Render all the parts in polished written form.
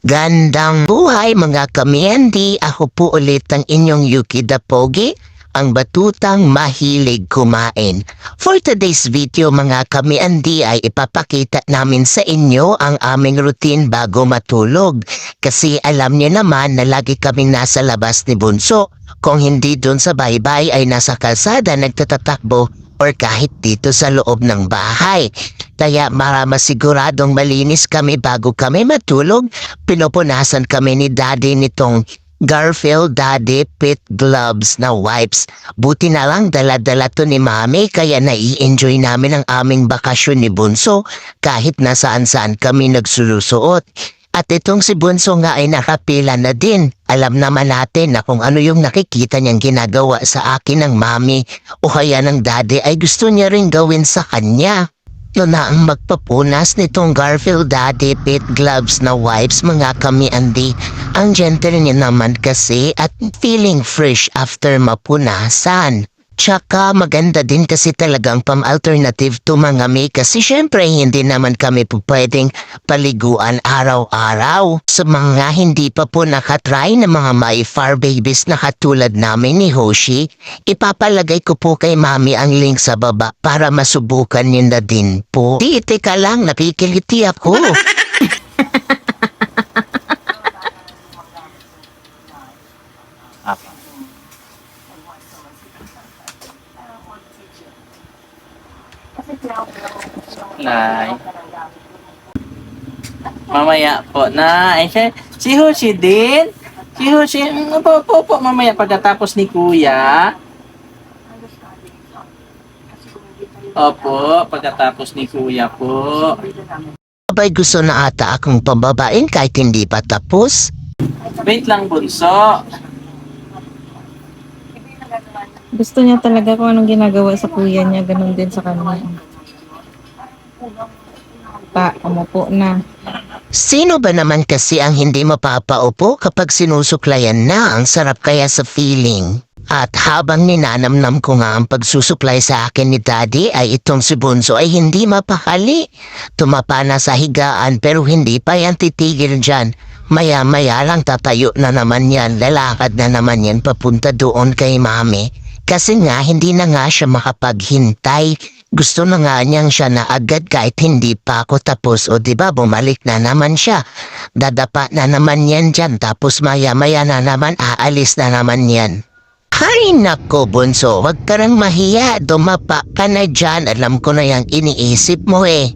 Gandang buhay mga kamiyandi, ako po ulit ang inyong Yuki the Pogi, ang batutang mahilig kumain. For today's video mga kamiyandi ay ipapakita namin sa inyo ang aming routine bago matulog. Kasi alam niyo naman na lagi kaming nasa labas ni Bunso. Kung hindi dun sa baybay ay nasa kalsada nagtatatakbo or kahit dito sa loob ng bahay. Kaya masiguradong malinis kami bago kami matulog. Pinupunasan kami ni Daddy nitong Garfield Daddy Pit Gloves na wipes. Buti na lang dala-dala to ni Mami kaya nai-enjoy namin ang aming bakasyon ni Bunso kahit nasaan-saan kami nagsusuot. At itong si Bunso nga ay nakapila na din. Alam naman natin na kung ano yung nakikita niyang ginagawa sa akin ng Mami o kaya ng Daddy ay gusto niya rin gawin sa kanya. Yun na ang magpapunas nitong Garfield Daddy Pit Gloves na wipes mga kamiandi. Ang gentle niya naman kasi at feeling fresh after mapunasan. Tsaka maganda din kasi talagang pam-alternative to mga may kasi syempre hindi naman kami po pwedeng paliguan araw-araw. Sa mga hindi pa po nakatry na mga may fur babies na katulad namin ni Hoshi, ipapalagay ko po kay Mami ang link sa baba para masubukan niyo na din po. Di, teka lang, nakikiliti ako. Nay. Mamaya po, na. Si Hoshi din. Si Hoshi, po, mamaya pagkatapos ni Kuya. Opo, pagkatapos ni Kuya po. Abay gusto na ata akong pababain kahit hindi pa tapos. Wait lang, Bunso. Gusto niya talaga kung anong ginagawa sa kuya niya, ganun din sa kanya. Umupo na. Sino ba naman kasi ang hindi mapapaupo kapag sinusuklayan na? Ang sarap kaya sa feeling. At habang ninanamnam ko nga ang pagsusuklay sa akin ni Daddy ay itong si Bunso ay hindi mapakali. Tumapa na sa higaan pero hindi pa yan titigil dyan. Maya-maya lang tatayo na naman yan, lalakad na naman yan papunta doon kay Mami. Kasi nga hindi na nga siya makapaghintay. Gusto na nga niyang siya na agad kahit hindi pa ako tapos o diba bumalik na naman siya. Dadapa na naman yan dyan tapos maya-maya na naman aalis na naman yan. Hay nako Bunso, wag ka nang mahiya, dumapa ka na dyan, alam ko na yung iniisip mo eh.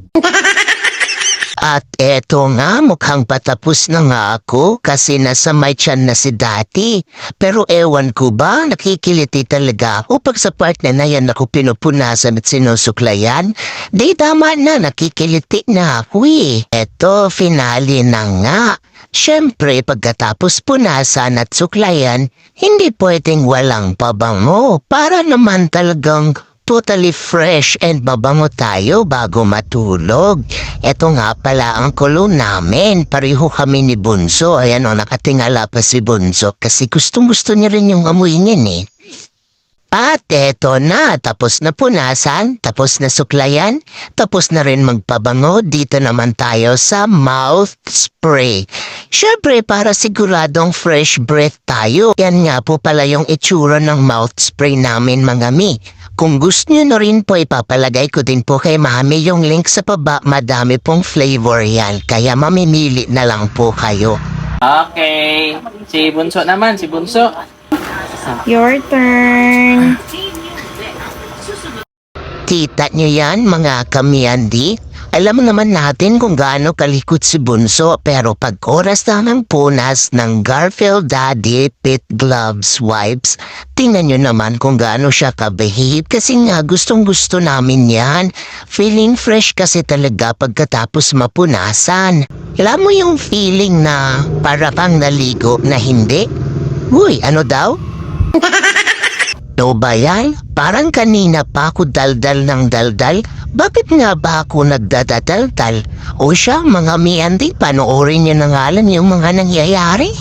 At eto nga, mukhang patapos na nga ako kasi nasa may tiyan na si Daddy. Pero ewan ko ba, nakikiliti talaga ako pag sa part na yan ako pinupunasan at sinusuklayan. Di tama na, nakikiliti na ako eh. Eto, finale na nga. Siyempre, pagkatapos punasan at suklayan, hindi pwedeng walang pabango para naman talagang totally fresh and mabango tayo bago matulog. Eto nga pala ang kulo namin. Pareho kami ni Bunso. Ayan o, nakatingala pa si Bunso kasi gustong-gusto niya rin yung amoy niyan eh. At eto na, tapos na punasan, tapos na suklayan, tapos na rin magpabango. Dito naman tayo sa mouth spray. Siyempre, para siguradong fresh breath tayo. Yan nga po pala yung itsura ng mouth spray namin mga mi. Kung gusto nyo na rin po ipapalagay ko din po kay Mami yung link sa baba, madami pong flavor yan. Kaya mamimili na lang po kayo. Okay. Si Bunso naman, si Bunso. Your turn. Kita nyo yan mga kamiyandi? Alam naman natin kung gaano kalikot si Bunso pero pag oras na ng punas ng Garfield Daddy Pit Gloves wipes, tingnan nyo naman kung gaano siya kabehave kasi nga gustong-gusto namin yan. Feeling fresh kasi talaga pagkatapos mapunasan. Alam mo yung feeling na para kang naligo na hindi? Uy, ano daw? No ba yan? Parang kanina pa ako daldal ng daldal. Bakit nga ba ako nagdadadaldal? O siya, mga miyandi, panoorin niyo na nga lang yung mga nangyayari?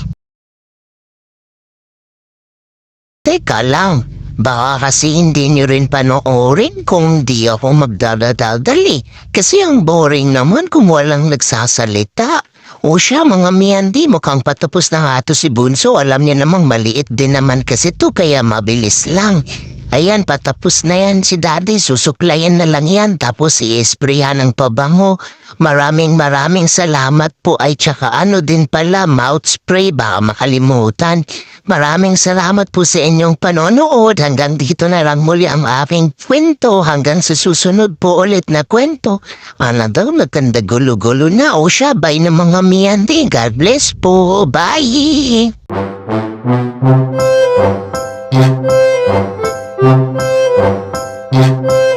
Teka lang, baka kasi hindi niyo rin panoorin kung di ako magdadadaldal eh. Kasi ang boring naman kung walang nagsasalita. O siya mga miyandi, mukhang patapos na nga to si Bunso. Alam niya namang maliit din naman kasi to kaya mabilis lang. Ayan, patapos na yan si Daddy. Susuklayan na lang yan tapos i-sprayan ng pabango. Maraming salamat po ay tsaka ano din pala, mouth spray baka makalimutan. Maraming salamat po sa inyong panonood. Hanggang dito na lang muli ang aking kwento. Hanggang sa susunod po ulit na kwento. Ano daw, maganda gulo-gulo na. O siya, bye na mga miyandi. God bless po. Bye! Thank you.